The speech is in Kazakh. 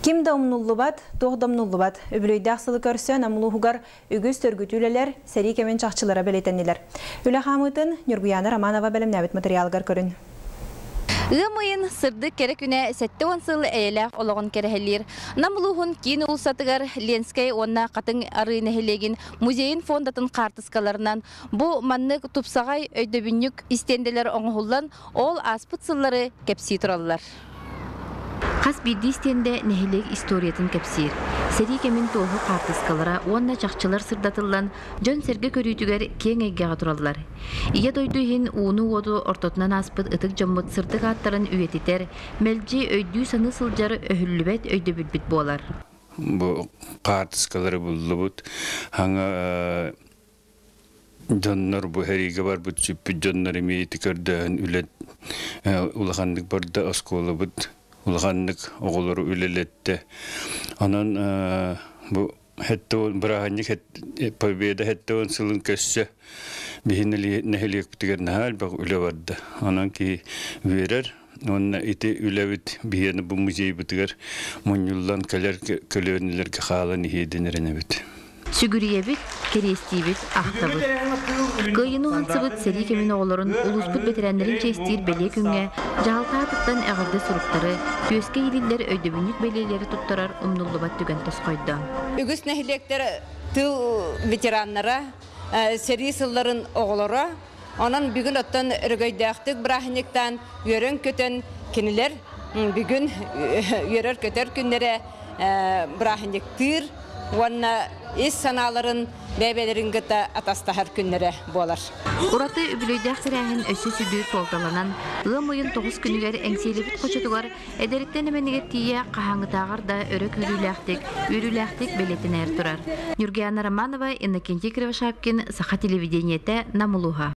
Ким домнуллубат, тоғдомнуллубат. Өбілөйді ақсылы көрсен амулуғығар үгіз төргітүлелер сәрі кемен чақчылара бәлетеннелер. Үлі қамытын Нюргуяна Романова бәлімнәбіт материалғар көрін. Ымайын сырды керек үне сәтті онсыл әйләқ олығын керехелер. Намылуғын кейін ұлсатығар Ленскай онна қатын арыйны хелеген музейін фондатын қартыскаларынан бұ манны тұпсағай өйдөбіннік истенделер оңғылдан ол аспыт сыллары кепси тұралылар. Қас бидді истенде нәхелек историятын кепсир. Сәрі кемін тоғы қартыскалара онна жақчылар сырдатылан жөн сәрге көрүйтігер кен әйгеға тұралылар. Ие дойдуын уыны оду ортотынан аспыт ытык жоммыт сырдық аттарын үйетитер, мәлжи өйдүү саны сылжары өһүллүбәт өйді бүлбіт болар. Бұл қартыскалары бұлды бұд. Хаңа жоннар бұ хәриге бар бұд сүппі жоннар емейті көрдіғін үлет улағандық барды осколы бұд. Улғандық оғылары үлелетті. Анан бұл бірағанник победа хәтті он сылын көсі бейінілі нәхелек бітігер нәхәл бақ үлі барды. Анан ки верер, онна ити үләбіт бейіні бұл музей бітігер мұнюллан көлерінілерге қағалан ехеденеріне біт. Сүгүриебит, керестибит, ахтабыт. Кыйыны онсыбыт сәрі кемін оғыларын улуспыт бетерәнлерін честир беле күнге, жағалтаатыттан әғырды сұруқтары, төске елілер өйдөбінік белелері тұттарар ұмнуллыбат түген тосқойды. Үгіс нәхілектер тыл ветераннара, сәрі сылларын оғылары, онын бүгін оттан үргөйдәқтік бірахынектан үйерін көтен кенілер, бүгін үйерір көтер күнлері бірахынектір, Онна ес саналарын бәбелерін гыта атастахар күннері болар. Ураты үбілейдәқ сірәңін өсі сүдір толталанан, ылым ойын 9 күнігер әңселебіт қочетуғар, әдәріттен әмәнігер тие қағаңытағар да өрік үріләқтік белетін әр тұрар. Нюргуяна Романова, Иннокентий Кривошапкин, Саха телевидениеті Намылуға.